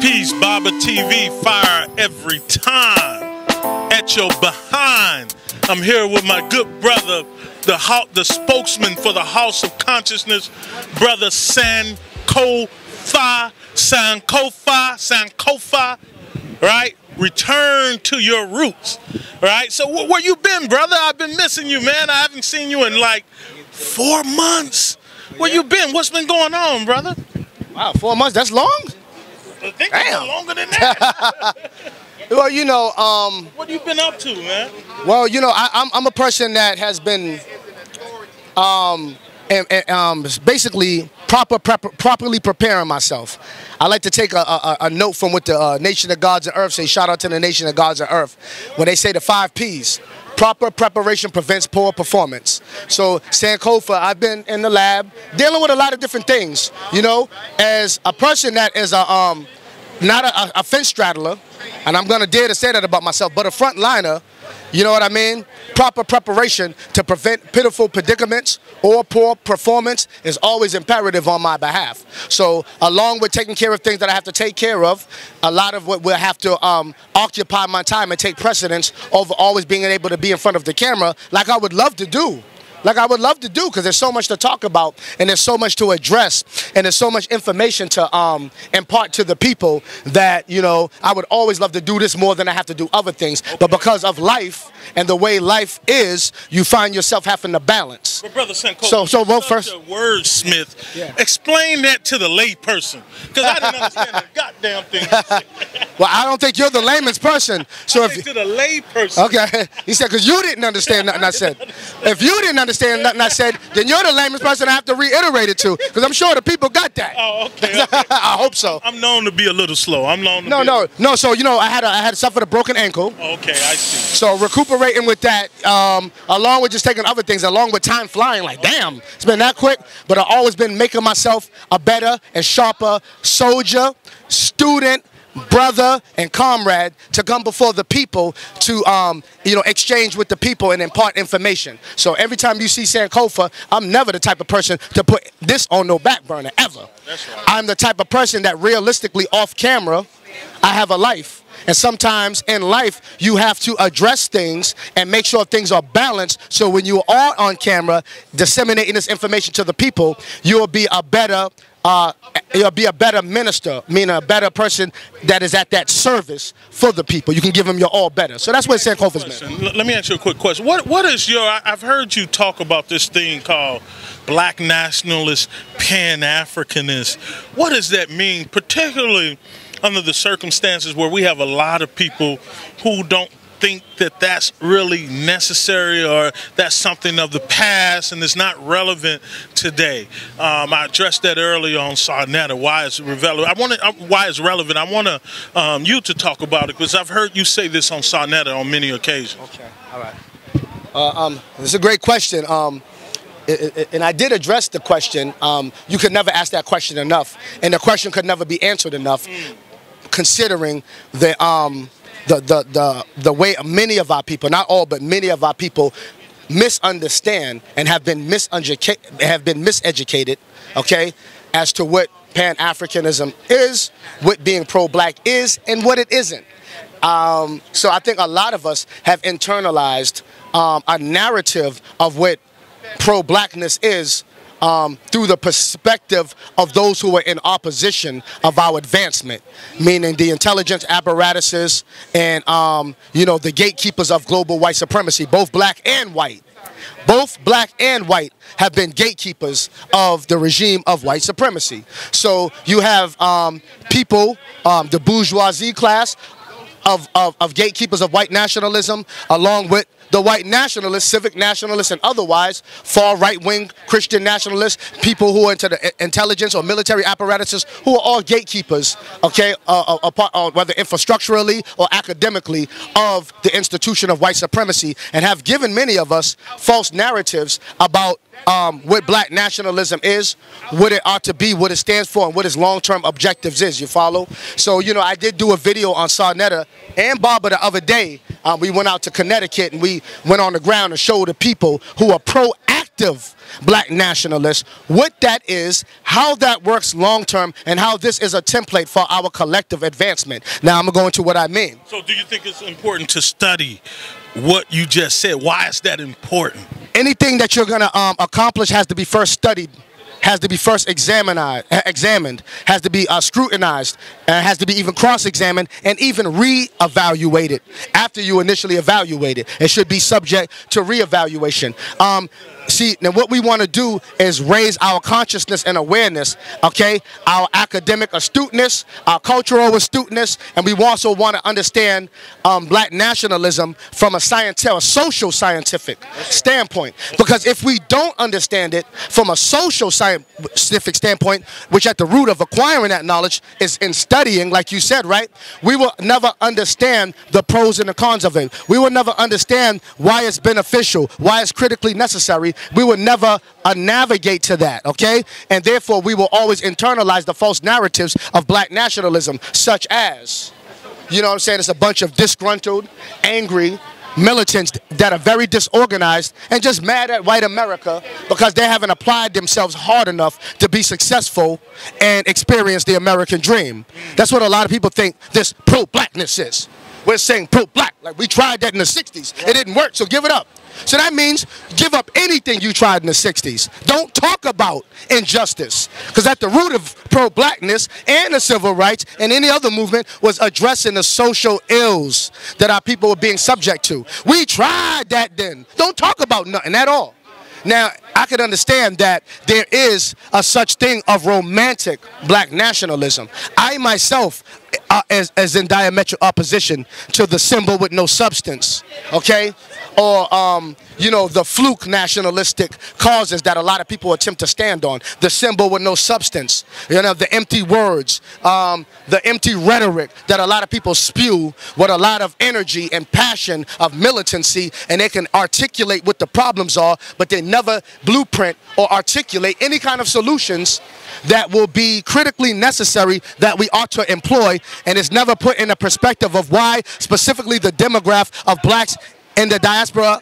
Peace, Baba TV, fire every time at your behind. I'm here with my good brother, the spokesman for the House of Consciousness, brother Sankofa, right? Return to your roots, right? So where you been, brother? I've been missing you, man. I haven't seen you in like 4 months. Where you been? What's been going on, brother? Wow, 4 months, that's long? I think it's longer than that. Well, you know, what have you been up to, man? Well, you know, I'm a person that has been basically properly preparing myself. I like to take a note from what the Nation of Gods and Earth say. Shout out to the Nation of Gods and Earth. When they say the 5 Ps. Proper preparation prevents poor performance. So Sankofa, I've been in the lab dealing with a lot of different things. You know, as a person that is not a fence straddler, and I'm gonna dare to say that about myself, but a front liner. You know what I mean? Proper preparation to prevent pitiful predicaments or poor performance is always imperative on my behalf. So along with taking care of things that I have to take care of, a lot of what will have to occupy my time and take precedence over always being able to be in front of the camera like I would love to do. Because there's so much to talk about, and there's so much to address, and there's so much information to impart to the people that, you know, I would always love to do this more than I have to do other things. Okay. But because of life and the way life is, you find yourself having to balance. But brother Sankofa, so well, first, a wordsmith. Yeah. Explain that to the lay person, because I didn't understand the goddamn thing. Well, I don't think you're the layman's person. So to the lay person. Okay, he said because you didn't understand nothing I said. If you didn't understand nothing I said, then you're the lamest person I have to reiterate it to, because I'm sure the people got that. Oh, okay. I hope so. I'm known to be a little slow. No. So you know, I had suffered a broken ankle. Okay, I see. So recuperating with that, along with just taking other things, along with time flying, like damn, it's been that quick. But I've always been making myself a better and sharper soldier, student, brother, and comrade to come before the people to, you know, exchange with the people and impart information. So every time you see Sankofa, I'm never the type of person to put this on no back burner, ever. That's right. I'm the type of person that realistically, off camera, I have a life. And sometimes in life, you have to address things and make sure things are balanced, so when you are on camera disseminating this information to the people, you'll be a better minister, meaning a better person that is at that service for the people. You can give them your all better. So that's what Sankofa's meant. Let me ask you a quick question. What is your, I've heard you talk about this thing called black nationalist, pan-Africanist. What does that mean, particularly under the circumstances where we have a lot of people who don't think that that's really necessary, or that's something of the past and it's not relevant today? I addressed that earlier on Sarnetta, why it's relevant. Why it's relevant. I want you to talk about it, because I've heard you say this on Sarnetta on many occasions. Okay, all right. This is a great question. And I did address the question. You could never ask that question enough, and the question could never be answered enough, considering the way many of our people, not all, but many of our people misunderstand and have been miseducated, okay, as to what Pan-Africanism is, what being pro-black is, and what it isn't. So I think a lot of us have internalized a narrative of what pro-blackness is, through the perspective of those who are in opposition of our advancement, meaning the intelligence apparatuses and, you know, the gatekeepers of global white supremacy, both black and white. Both black and white have been gatekeepers of the regime of white supremacy. So you have people, the bourgeoisie class of gatekeepers of white nationalism, along with the white nationalists, civic nationalists, and otherwise far right-wing Christian nationalists, people who are into the intelligence or military apparatuses, who are all gatekeepers, okay, whether infrastructurally or academically, of the institution of white supremacy, and have given many of us false narratives about what black nationalism is, what it ought to be, what it stands for, and what its long-term objectives is, you follow? So, you know, I did do a video on Sarnetta and Baba the other day. We went out to Connecticut and we went on the ground and showed the people who are proactive collective black nationalists, what that is, how that works long term, and how this is a template for our collective advancement. Now I'm going to go into what I mean. So do you think it's important to study what you just said? Why is that important? Anything that you're going to accomplish has to be first studied, has to be first examined, has to be scrutinized, has to be even cross-examined and even re-evaluated after you initially evaluate it. It should be subject to re-evaluation. See, now what we want to do is raise our consciousness and awareness, okay? Our academic astuteness, our cultural astuteness, and we also want to understand black nationalism from a social scientific standpoint. Because if we don't understand it from a social scientific standpoint, which at the root of acquiring that knowledge is in studying, like you said, right? We will never understand the pros and the cons of it. We will never understand why it's beneficial, why it's critically necessary. We will never navigate to that, okay? And therefore, we will always internalize the false narratives of black nationalism, such as, you know what I'm saying, it's a bunch of disgruntled, angry militants that are very disorganized and just mad at white America because they haven't applied themselves hard enough to be successful and experience the American dream. That's what a lot of people think this pro-blackness is. We're saying pro-black, like we tried that in the 60s. It didn't work, so give it up. So that means give up anything you tried in the 60s. Don't talk about injustice. Because at the root of pro-blackness and the civil rights and any other movement was addressing the social ills that our people were being subject to. We tried that then. Don't talk about nothing at all. Now, I could understand that there is a such thing of romantic black nationalism. I myself as in diametric opposition to the symbol with no substance, okay? Or, you know, the fluke nationalistic causes that a lot of people attempt to stand on. The symbol with no substance, you know, the empty words, the empty rhetoric that a lot of people spew with a lot of energy and passion of militancy, and they can articulate what the problems are, but they never blueprint or articulate any kind of solutions that will be critically necessary that we ought to employ, and it's never put in a perspective of why specifically the demographic of blacks in the diaspora,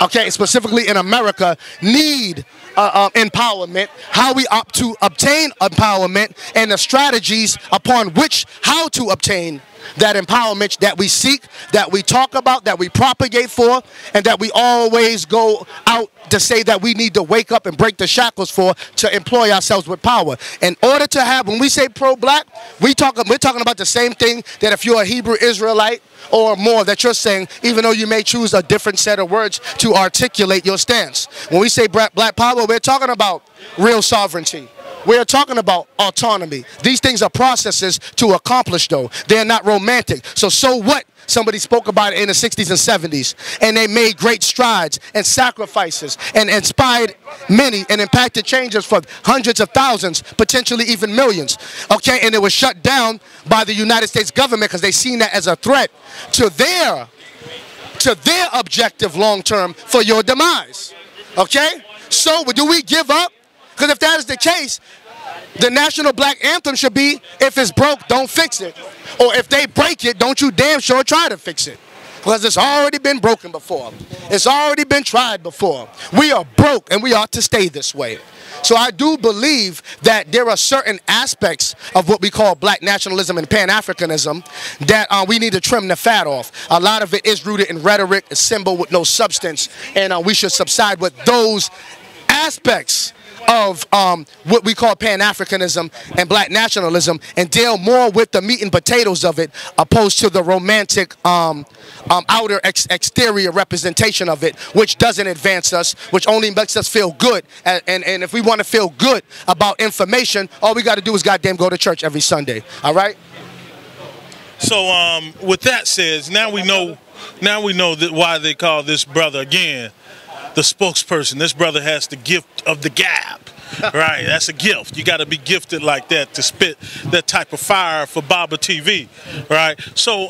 okay, specifically in America, need empowerment, how we opt to obtain empowerment, and the strategies upon which how to obtain that empowerment that we seek, that we talk about, that we propagate for, and that we always go out to say that we need to wake up and break the shackles for to employ ourselves with power. In order to have, when we say pro-black, we're talking about the same thing that if you're a Hebrew Israelite or more that you're saying, even though you may choose a different set of words to articulate your stance. When we say black power, we're talking about real sovereignty. We're talking about autonomy. These things are processes to accomplish, though. They're not romantic. So what? Somebody spoke about it in the 60s and 70s, and they made great strides and sacrifices and inspired many and impacted changes for hundreds of thousands, potentially even millions. Okay, and it was shut down by the United States government because they seen that as a threat to their objective long term for your demise. Okay, so do we give up? Because if that is the case, the national black anthem should be, if it's broke, don't fix it. Or if they break it, don't you damn sure try to fix it. Because it's already been broken before. It's already been tried before. We are broke and we ought to stay this way. So I do believe that there are certain aspects of what we call black nationalism and Pan-Africanism that we need to trim the fat off. A lot of it is rooted in rhetoric, a symbol with no substance, and we should subside with those aspects of what we call Pan-Africanism and black nationalism and deal more with the meat and potatoes of it opposed to the romantic outer exterior representation of it, which doesn't advance us, which only makes us feel good. And if we want to feel good about information, all we got to do is goddamn go to church every Sunday. All right? So with that said, now we know that why they call this brother again the spokesperson. This brother has the gift of the gab, right? That's a gift. You got to be gifted like that to spit that type of fire for Baba TV, right? So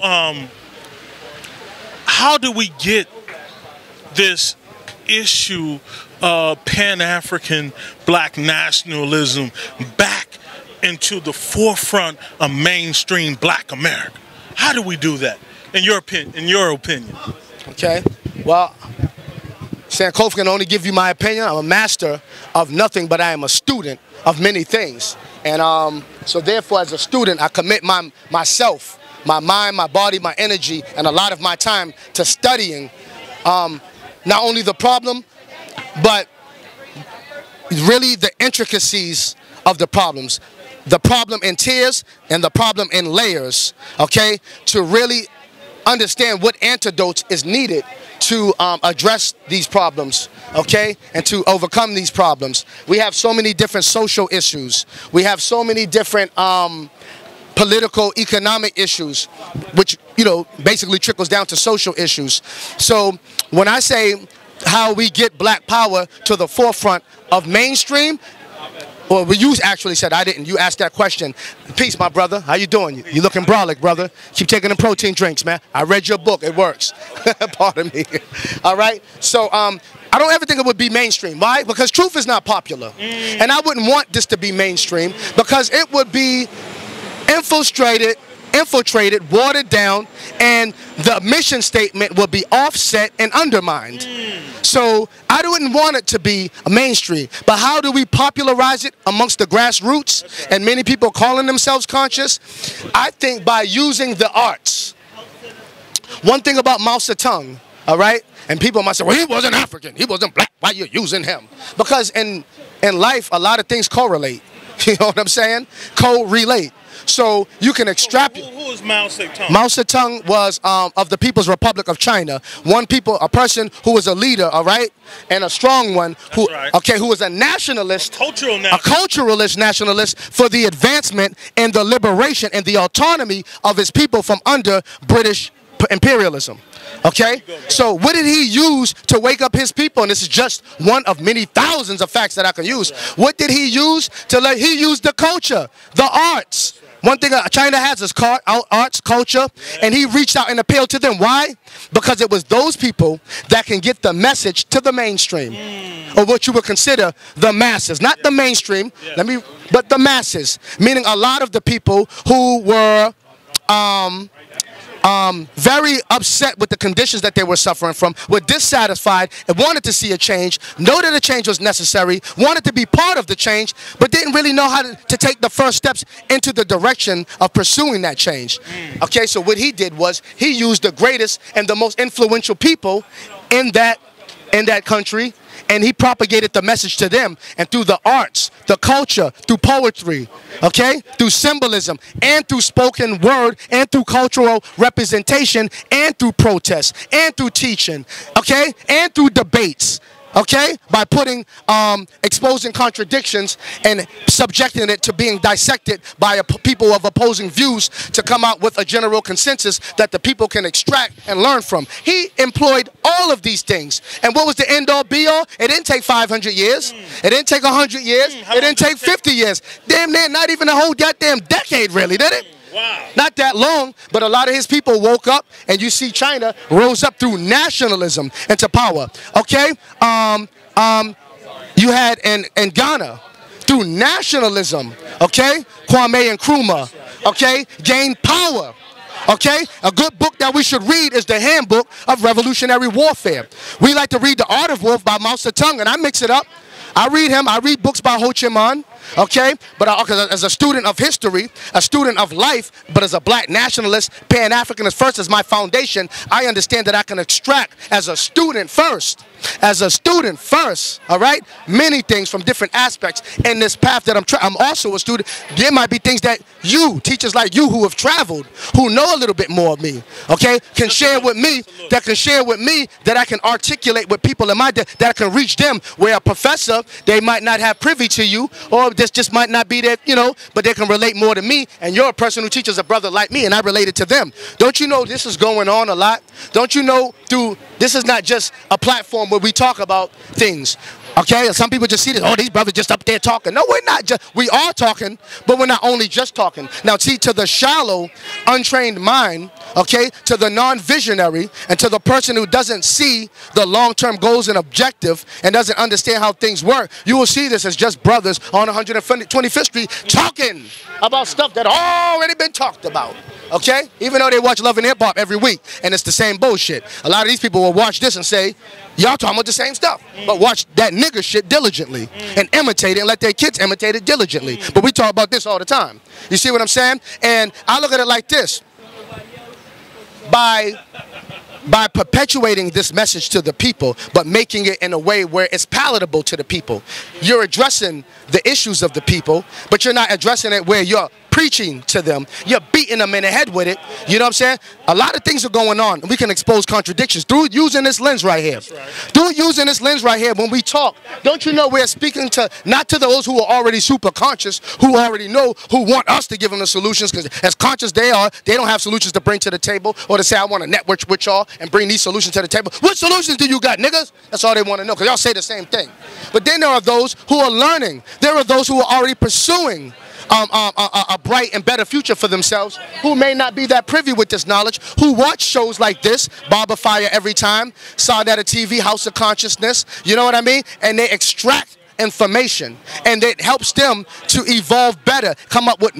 how do we get this issue of Pan-African black nationalism back into the forefront of mainstream black America? How do we do that, in your opinion? Okay, well, Sankofa can only give you my opinion. I'm a master of nothing, but I am a student of many things. And so therefore, as a student, I commit myself, my mind, my body, my energy, and a lot of my time to studying not only the problem, but really the intricacies of the problems. The problem in tiers and the problem in layers, okay? To really understand what antidotes is needed to address these problems, okay? And to overcome these problems. We have so many different social issues. We have so many different political, economic issues, which, you know, basically trickles down to social issues. So when I say how we get black power to the forefront of mainstream, well, you actually said, I didn't. You asked that question. Peace, my brother. How you doing? You looking brolic, brother. Keep taking the protein drinks, man. I read your book. It works. Pardon me. All right? So I don't ever think it would be mainstream. Why? Because truth is not popular. And I wouldn't want this to be mainstream because it would be infiltrated, watered down, and the mission statement will be offset and undermined. So I wouldn't want it to be a mainstream. But how do we popularize it amongst the grassroots and many people calling themselves conscious? I think by using the arts. One thing about Mao Zedong, all right? And people might say, well, he wasn't African. He wasn't black. Why are you using him? Because in life, a lot of things correlate. You know what I'm saying? Correlate. So you can extrapolate. Who is Mao Zedong? Mao Zedong was of the People's Republic of China. A person who was a leader, all right, and a strong one, who, right. okay, who was a nationalist, a culturalist nationalist for the advancement and the liberation and the autonomy of his people from under British imperialism. Okay, so what did he use to wake up his people? And this is just one of many thousands of facts that I can use. What did he use to he used the culture, the arts. One thing China has is arts, culture, and he reached out and appealed to them. Why? Because it was those people that can get the message to the mainstream, or what you would consider the masses, not the mainstream. But the masses, meaning a lot of the people who were very upset with the conditions that they were suffering from, were dissatisfied and wanted to see a change, know that a change was necessary, wanted to be part of the change, but didn't really know how to take the first steps into the direction of pursuing that change. Okay, so what he did was he used the greatest and the most influential people in that country, and he propagated the message to them, and through the arts, the culture, through poetry, okay, through symbolism, and through spoken word, and through cultural representation, and through protest, and through teaching, okay, and through debates. Okay, by exposing contradictions and subjecting it to being dissected by people of opposing views to come out with a general consensus that the people can extract and learn from. He employed all of these things. And what was the end-all be-all? It didn't take 500 years. It didn't take 100 years. It didn't take 50 years. Damn near not even a whole goddamn decade, really, did it? Wow. Not that long, but a lot of his people woke up, and you see China rose up through nationalism into power. Okay? You had in Ghana, through nationalism, okay? Kwame Nkrumah, okay? Gained power. Okay? A good book that we should read is the Handbook of Revolutionary Warfare. We like to read The Art of War by Mao Zedong, and I mix it up. I read him. I read books by Ho Chi Minh. Okay, but as a student of history, a student of life, but as a black nationalist, Pan-Africanist first as my foundation, I understand that I can extract as a student first, all right, many things from different aspects in this path that I'm also a student. There might be things that you, teachers like you who have traveled, who know a little bit more of me, okay, can share with me, that I can articulate with people in my day, that I can reach them, where a professor, they might not have privy to you, or this just might not be that, you know, but they can relate more to me, and you're a person who teaches a brother like me, and I related to them. Don't you know this is going on a lot? Don't you know this is not just a platform where we talk about things, okay? Some people just see this, oh, these brothers just up there talking. No, we're not just, we are talking, but we're not only just talking. Now, see, to the shallow, untrained mind, okay, to the non-visionary, and to the person who doesn't see the long-term goals and objective and doesn't understand how things work, you will see this as just brothers on 125th Street talking about stuff that already been talked about, okay? Even though they watch Love and Hip Hop every week, and it's the same bullshit. A lot of these people will watch this and say, Y'all talking about the same stuff, but watch that nigga shit diligently and imitate it and let their kids imitate it diligently. But we talk about this all the time. You see what I'm saying? And I look at it like this. By perpetuating this message to the people, but making it in a way where it's palatable to the people, you're addressing the issues of the people, but you're not addressing it where you're preaching to them. You're beating them in the head with it. You know what I'm saying? A lot of things are going on. We can expose contradictions through using this lens right here. Right. Through using this lens right here, when we talk, don't you know we're speaking to not to those who are already super conscious, who already know, who want us to give them the solutions, because as conscious they are, they don't have solutions to bring to the table or to say, I want to network with y'all and bring these solutions to the table. What solutions do you got, niggas? That's all they want to know, because y'all say the same thing. But then there are those who are learning. There are those who are already pursuing a bright and better future for themselves, who may not be that privy with this knowledge, who watch shows like this, Barber Fire Every Time, Saw That a TV, House of Consciousness, you know what I mean? And they extract information, and it helps them to evolve better, come up with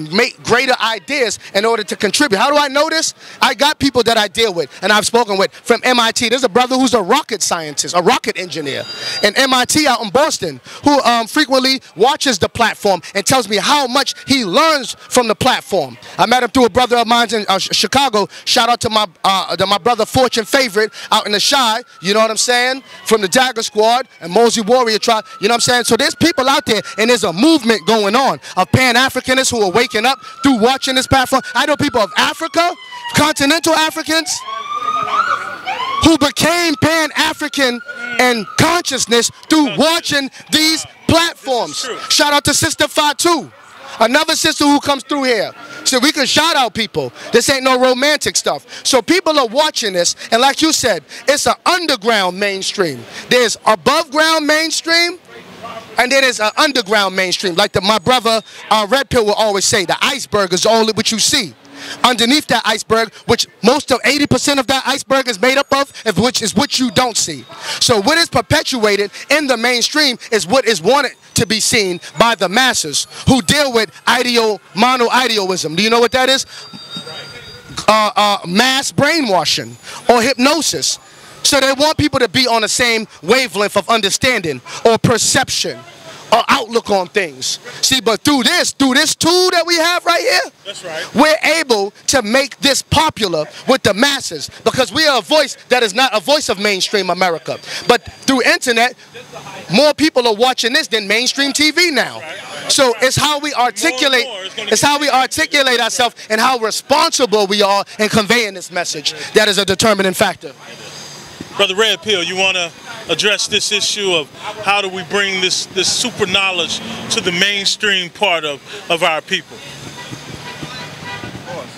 greater ideas in order to contribute. How do I know this? I got people that I deal with and I've spoken with from MIT. There's a brother who's a rocket scientist, a rocket engineer in MIT out in Boston, who frequently watches the platform and tells me how much he learns from the platform. I met him through a brother of mine in Chicago. Shout out to my brother Fortune Favorite out in the Shy, you know what I'm saying, from the Dagger Squad and Mosey Warrior Tribe, you know what I'm saying? So there's people out there, and there's a movement going on of Pan-Africanists who are waking up through watching this platform. I know people of Africa, continental Africans, who became Pan-African and consciousness through watching these platforms. Shout out to Sister Fatu, another sister who comes through here. So we can shout out people. This ain't no romantic stuff. So people are watching this, and like you said, it's an underground mainstream. There's above ground mainstream, and then there's an underground mainstream. Like my brother Red Pill will always say, the iceberg is only what you see. Underneath that iceberg, which most of 80% of that iceberg is made up of, which is what you don't see. So what is perpetuated in the mainstream is what is wanted to be seen by the masses who deal with mono-idealism. Do you know what that is? Mass brainwashing or hypnosis. So they want people to be on the same wavelength of understanding or perception or outlook on things. See, but through this tool that we have right here, that's right, we're able to make this popular with the masses, because we are a voice that is not a voice of mainstream America. But through internet, more people are watching this than mainstream TV now. So it's how we articulate, ourselves and how responsible we are in conveying this message that is a determining factor. Brother Red Pill, you want to address this issue of how do we bring this super knowledge to the mainstream part of our people? Of course.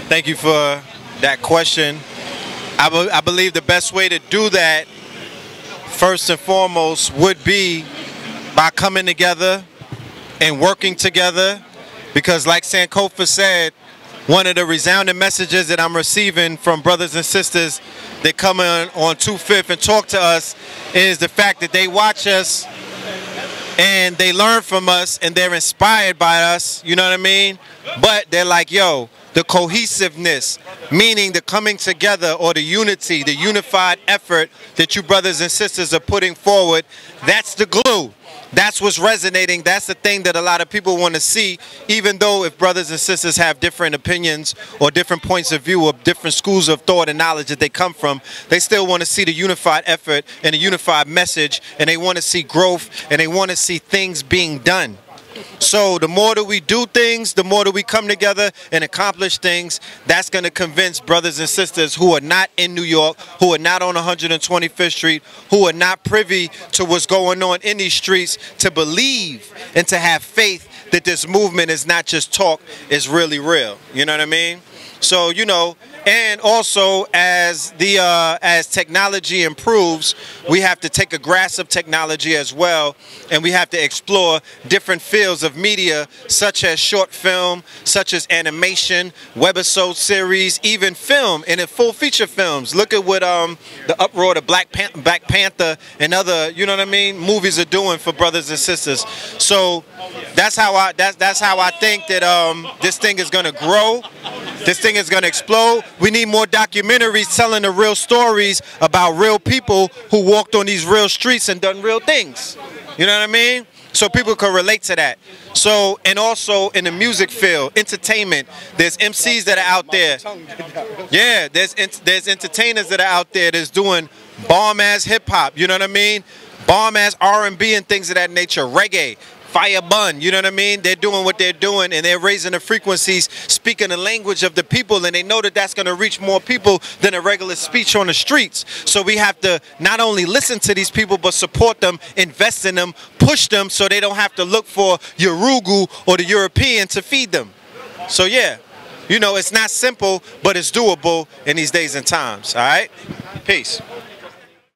Thank you for that question. I believe the best way to do that, first and foremost, would be by coming together and working together, because like Sankofa said, one of the resounding messages that I'm receiving from brothers and sisters that come on 2/5 and talk to us is the fact that they watch us and they learn from us and they're inspired by us, you know what I mean? But they're like, yo, the cohesiveness, meaning the coming together or the unity, the unified effort that you brothers and sisters are putting forward, that's the glue. That's what's resonating. That's the thing that a lot of people want to see, even though if brothers and sisters have different opinions or different points of view or different schools of thought and knowledge that they come from, they still want to see the unified effort and a unified message, and they want to see growth, and they want to see things being done. So the more that we do things, the more that we come together and accomplish things, that's going to convince brothers and sisters who are not in New York, who are not on 125th Street, who are not privy to what's going on in these streets, to believe and to have faith that this movement is not just talk, it's really real. You know what I mean? So, you know, and also as technology improves, we have to take a grasp of technology as well, and we have to explore different fields of media, such as short film, such as animation, webisode series, even film, and in full feature films. Look at what the uproar of Black Panther and other, you know what I mean, movies are doing for brothers and sisters. So that's how I think that this thing is going to grow. This thing is going to explode, we need more documentaries telling the real stories about real people who walked on these real streets and done real things. You know what I mean? So people can relate to that. So, and also in the music field, entertainment, there's MCs that are out there. Yeah, there's entertainers that are out there that's doing bomb-ass hip-hop, you know what I mean? Bomb-ass R&B and things of that nature, reggae, fire bun, you know what I mean? They're doing what they're doing, and they're raising the frequencies, speaking the language of the people, and they know that that's going to reach more people than a regular speech on the streets. So we have to not only listen to these people, but support them, invest in them, push them so they don't have to look for Urugu or the European to feed them. So yeah, you know, it's not simple, but it's doable in these days and times, all right? Peace.